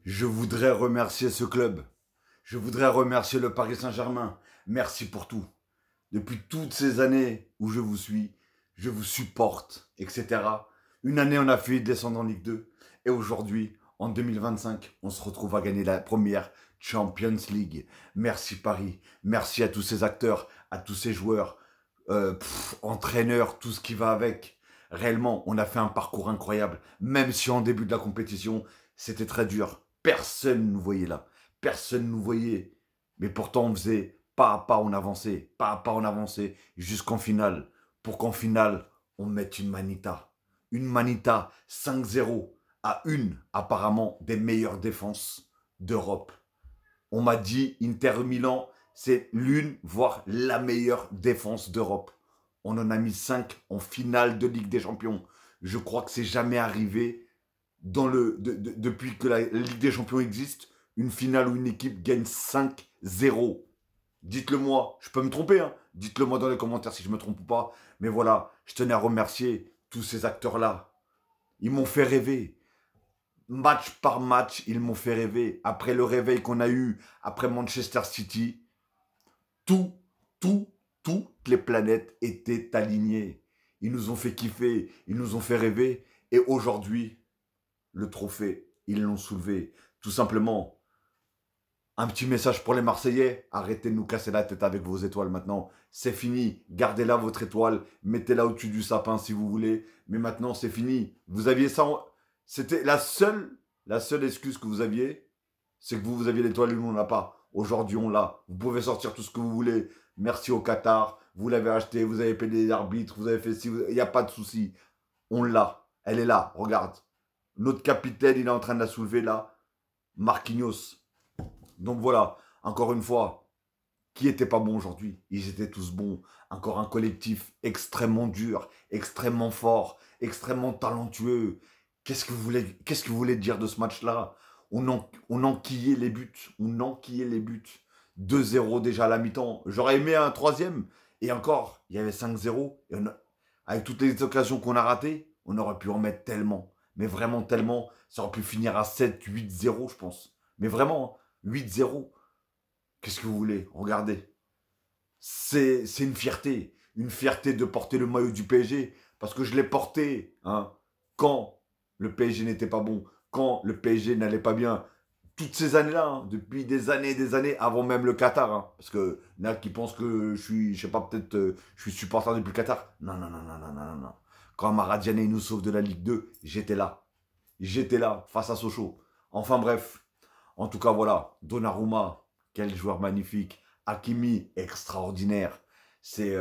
Je voudrais remercier ce club. Je voudrais remercier le Paris Saint-Germain. Merci pour tout. Depuis toutes ces années où je vous suis, je vous supporte, etc. Une année, on a fait descendre en Ligue 2. Et aujourd'hui, en 2025, on se retrouve à gagner la première Champions League. Merci Paris. Merci à tous ces acteurs, à tous ces joueurs, entraîneurs, tout ce qui va avec. Réellement, on a fait un parcours incroyable. Même si en début de la compétition, c'était très dur. Personne ne nous voyait là. Personne ne nous voyait. Mais pourtant, on faisait pas à pas, on avançait, jusqu'en finale. Pour qu'en finale, on mette une manita. Une manita 5-0 à une, apparemment, des meilleures défenses d'Europe. On m'a dit, Inter Milan, c'est l'une, voire la meilleure défense d'Europe. On en a mis 5 en finale de Ligue des Champions. Je crois que c'est jamais arrivé depuis que la Ligue des Champions existe, une finale où une équipe gagne 5-0. Dites-le moi, je peux me tromper, hein. Dites-le moi dans les commentaires si je me trompe ou pas. Mais voilà, je tenais à remercier tous ces acteurs-là. Ils m'ont fait rêver. Match par match, ils m'ont fait rêver. Après le réveil qu'on a eu, après Manchester City, tout, toutes les planètes étaient alignées. Ils nous ont fait kiffer, ils nous ont fait rêver. Et aujourd'hui, le trophée, ils l'ont soulevé. Tout simplement, un petit message pour les Marseillais. Arrêtez de nous casser la tête avec vos étoiles maintenant. C'est fini. Gardez-la votre étoile. Mettez-la au-dessus du sapin si vous voulez. Mais maintenant, c'est fini. Vous aviez ça. C'était la seule excuse que vous aviez. C'est que vous aviez l'étoile et nous, on l'a pas. Aujourd'hui, on l'a. Vous pouvez sortir tout ce que vous voulez. Merci au Qatar. Vous l'avez acheté. Vous avez payé les arbitres. Vous avez fait ci. Il n'y a pas de souci. On l'a. Elle est là. Regarde. Notre capitaine, il est en train de la soulever là. Marquinhos. Donc voilà, encore une fois, qui était pas bon aujourd'hui? Ils étaient tous bons. Encore un collectif extrêmement dur, extrêmement fort, extrêmement talentueux. Qu'est-ce que vous voulez dire de ce match-là? On enquillait les buts. On enquillait les buts. 2-0 déjà à la mi-temps. J'aurais aimé un troisième. Et encore, il y avait 5-0. Et avec toutes les occasions qu'on a ratées, on aurait pu en mettre tellement. Mais vraiment tellement. Ça aurait pu finir à 7-8-0, je pense. Mais vraiment, hein. 8-0. Qu'est-ce que vous voulez? Regardez. C'est une fierté de porter le maillot du PSG. Parce que je l'ai porté hein, quand le PSG n'était pas bon, quand le PSG n'allait pas bien. Toutes ces années-là, hein, depuis des années et des années, avant même le Qatar. Hein, parce que il y en a qui pensent que je suis, je sais pas, peut-être, je suis supporter depuis le Qatar. Non, non, non, non, non, non, non. Quand Maradiane nous sauve de la Ligue 2, j'étais là. J'étais là, face à Sochaux. Enfin bref. En tout cas, voilà, Donnarumma, quel joueur magnifique. Hakimi, extraordinaire. C'est...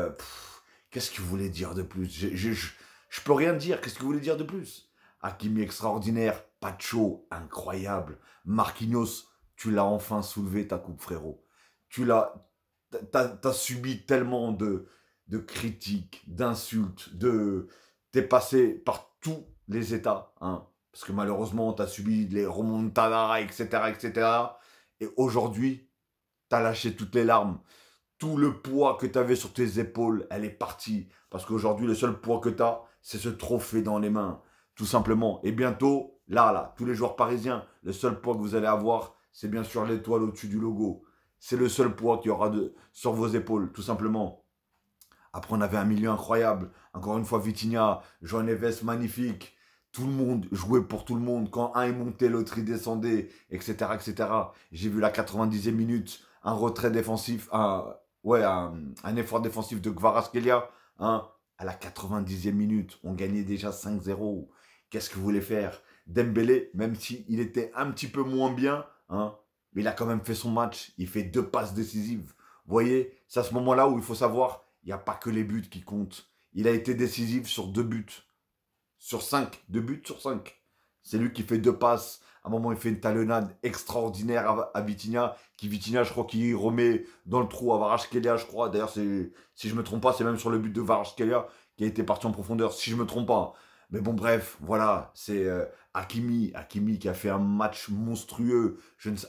qu'est-ce que vous voulez dire de plus? Je peux rien dire. Qu'est-ce que vous voulez dire de plus? Hakimi, extraordinaire. Pacho, incroyable. Marquinhos, tu l'as enfin soulevé ta coupe, frérot. T'as subi tellement de critiques, d'insultes, t'es passé par tous les états, hein. Parce que malheureusement, tu as subi les remontadas, etc., etc. Et aujourd'hui, tu as lâché toutes les larmes. Tout le poids que tu avais sur tes épaules, elle est partie. Parce qu'aujourd'hui, le seul poids que tu as, c'est ce trophée dans les mains. Tout simplement. Et bientôt, là, tous les joueurs parisiens, le seul poids que vous allez avoir, c'est bien sûr l'étoile au-dessus du logo. C'est le seul poids qu'il y aura sur vos épaules, tout simplement. Après, on avait un milieu incroyable. Encore une fois, Vitinha, João Neves, magnifique. Tout le monde jouait pour tout le monde. Quand un est monté, l'autre il descendait, etc., etc. J'ai vu la 90e minute, un retrait défensif, un effort défensif de Kvaratskhelia. Hein, à la 90e minute, on gagnait déjà 5-0. Qu'est-ce que vous voulez faire? Dembélé, même s'il était un petit peu moins bien, hein, mais il a quand même fait son match. Il fait 2 passes décisives. Vous voyez, c'est à ce moment-là où il faut savoir, il n'y a pas que les buts qui comptent. Il a été décisif sur 2 buts. Sur 5. 2 buts sur 5. C'est lui qui fait 2 passes. À un moment, il fait une talonnade extraordinaire à Vitinha. Vitinha, je crois qu'il remet dans le trou à Kvaratskhelia, je crois. D'ailleurs, si je ne me trompe pas, c'est même sur le but de Kvaratskhelia qui a été parti en profondeur, si je ne me trompe pas. Mais bon, bref, voilà. C'est Hakimi qui a fait un match monstrueux.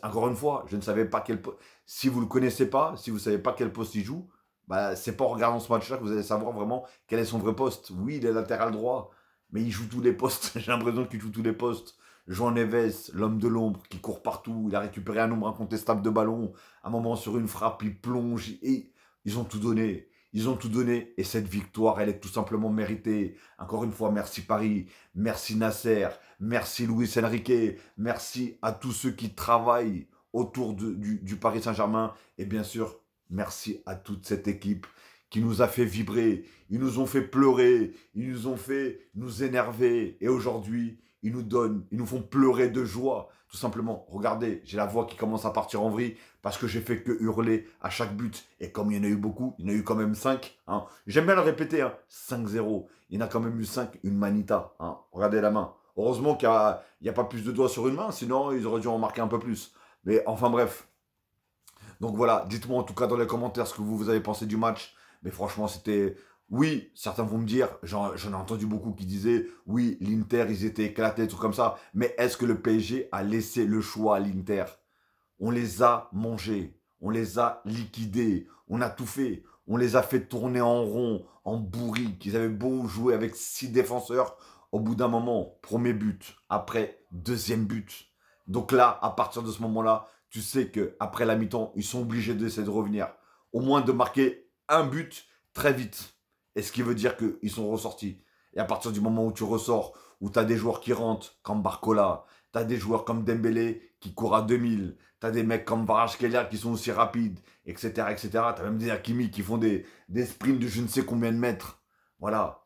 Encore une fois, je ne savais pas quel poste. Si vous ne le connaissez pas, si vous ne savez pas quel poste il joue, bah, c'est pas en regardant ce match-là que vous allez savoir vraiment quel est son vrai poste. Oui, il est latéral droit. Mais il joue tous les postes. J'ai l'impression qu'il joue tous les postes. Jean Neves, l'homme de l'ombre, qui court partout. Il a récupéré un nombre incontestable de ballons. À un moment, sur une frappe, il plonge. Et ils ont tout donné. Ils ont tout donné. Et cette victoire, elle est tout simplement méritée. Encore une fois, merci Paris. Merci Nasser. Merci Luis Enrique. Merci à tous ceux qui travaillent autour du Paris Saint-Germain. Et bien sûr, merci à toute cette équipe qui nous a fait vibrer, ils nous ont fait pleurer, ils nous ont fait nous énerver. Et aujourd'hui, ils nous font pleurer de joie. Tout simplement, regardez, j'ai la voix qui commence à partir en vrille parce que j'ai fait que hurler à chaque but. Et comme il y en a eu beaucoup, il y en a eu quand même 5. Hein. J'aime bien le répéter, hein, 5-0. Il y en a quand même eu 5, une manita. Hein. Regardez la main. Heureusement qu'il n'y a pas plus de doigts sur une main, sinon ils auraient dû en marquer un peu plus. Mais enfin bref. Donc voilà, dites-moi en tout cas dans les commentaires ce que vous avez pensé du match. Mais franchement, c'était... Oui, certains vont me dire, j'en ai entendu beaucoup qui disaient, oui, l'Inter, ils étaient éclatés, tout comme ça. Mais est-ce que le PSG a laissé le choix à l'Inter? On les a mangés, on les a liquidés, on a tout fait. On les a fait tourner en rond, en bourrique. Ils avaient beau jouer avec 6 défenseurs. Au bout d'un moment, premier but, après deuxième but. Donc là, à partir de ce moment-là, tu sais qu'après la mi-temps, ils sont obligés d'essayer de revenir. Au moins de marquer un but très vite. Et ce qui veut dire qu'ils sont ressortis. Et à partir du moment où tu ressors, où tu as des joueurs qui rentrent, comme Barcola, tu as des joueurs comme Dembélé qui courent à 2000, tu as des mecs comme Kvaratskhelia qui sont aussi rapides, etc. etc. Tu as même des Hakimi qui font des sprints de je ne sais combien de mètres. Voilà,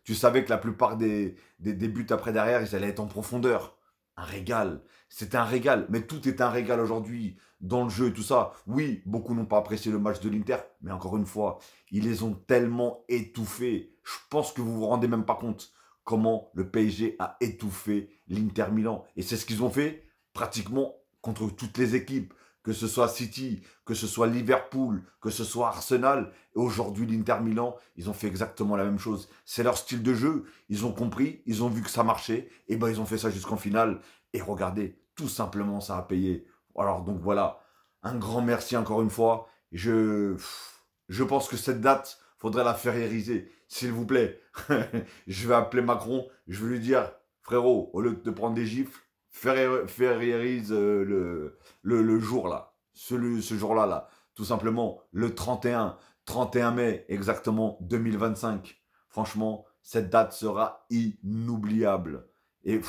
tu savais que la plupart des buts après derrière, ils allaient être en profondeur. Un régal. C'était un régal. Mais tout est un régal aujourd'hui dans le jeu et tout ça. Oui, beaucoup n'ont pas apprécié le match de l'Inter. Mais encore une fois, ils les ont tellement étouffés. Je pense que vous vous rendez même pas compte comment le PSG a étouffé l'Inter Milan. Et c'est ce qu'ils ont fait pratiquement contre toutes les équipes. Que ce soit City, que ce soit Liverpool, que ce soit Arsenal. Et aujourd'hui, l'Inter Milan, ils ont fait exactement la même chose. C'est leur style de jeu. Ils ont compris, ils ont vu que ça marchait. Et ben ils ont fait ça jusqu'en finale. Et regardez, tout simplement, ça a payé. Alors donc voilà, un grand merci encore une fois. Je pense que cette date, faudrait la ferriériser, s'il vous plaît. Je vais appeler Macron, je vais lui dire, frérot, au lieu de te prendre des gifles, ferriérise le jour là, ce jour-là, là. Tout simplement, le 31 mai exactement 2025. Franchement, cette date sera inoubliable. Et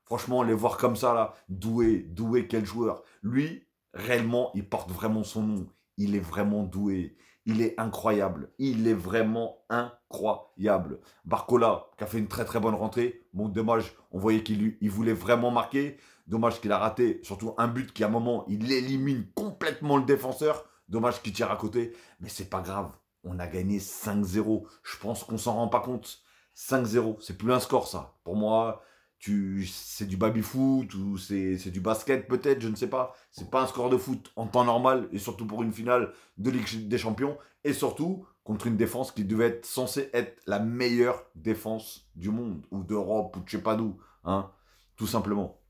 franchement, les voir comme ça, là, doué, quel joueur. Lui, réellement, il porte vraiment son nom. Il est vraiment doué. Il est incroyable. Il est vraiment incroyable. Barcola, qui a fait une très très bonne rentrée. Bon, dommage, on voyait qu'il voulait vraiment marquer. Dommage qu'il a raté, surtout un but qui, à un moment, il élimine complètement le défenseur. Dommage qu'il tire à côté. Mais c'est pas grave. On a gagné 5-0. Je pense qu'on s'en rend pas compte. 5-0, c'est plus un score, ça. Pour moi, c'est du baby-foot ou c'est du basket peut-être, je ne sais pas. C'est pas un score de foot en temps normal et surtout pour une finale de Ligue des Champions et surtout contre une défense qui devait être censée être la meilleure défense du monde ou d'Europe ou de je sais pas d'où, hein, tout simplement.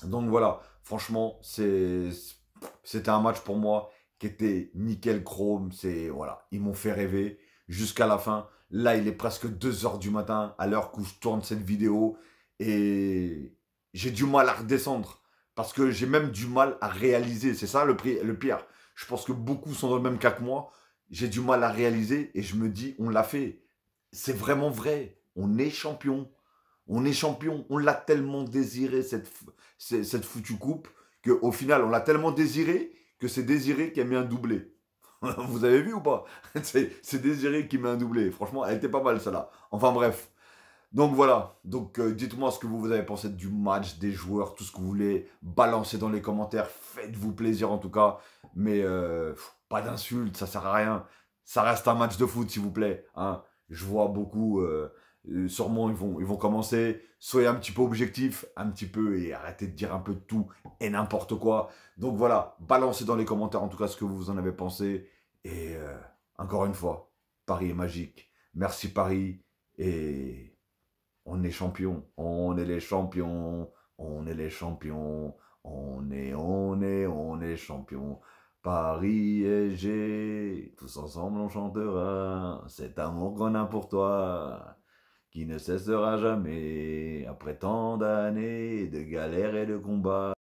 Donc voilà, franchement, c'était un match pour moi qui était nickel chrome. Voilà, ils m'ont fait rêver jusqu'à la fin. Là, il est presque 2 heures du matin à l'heure où je tourne cette vidéo et j'ai du mal à redescendre parce que j'ai même du mal à réaliser. C'est ça le pire. Je pense que beaucoup sont dans le même cas que moi. J'ai du mal à réaliser et je me dis, on l'a fait. C'est vraiment vrai. On est champion. On est champion. On l'a tellement désiré, cette foutue coupe, qu'au final, on l'a tellement désiré que c'est Désiré qui a mis un doublé. Vous avez vu ou pas? C'est Désiré qui met un doublé. Franchement, elle était pas mal, celle-là. Enfin bref. Donc voilà, donc dites-moi ce que vous avez pensé du match, des joueurs, tout ce que vous voulez, balancez dans les commentaires, faites-vous plaisir en tout cas, mais pas d'insultes, ça sert à rien, ça reste un match de foot s'il vous plaît, hein. Je vois beaucoup, sûrement ils vont commencer, soyez un petit peu objectif, un petit peu, et arrêtez de dire un peu de tout et n'importe quoi. Donc voilà, balancez dans les commentaires en tout cas ce que vous en avez pensé, et encore une fois, Paris est magique, merci Paris, et... On est champion, on est les champions, on est les champions, on est champions. Paris et G, tous ensemble on chantera cet amour qu'on a pour toi, qui ne cessera jamais après tant d'années de galères et de combats.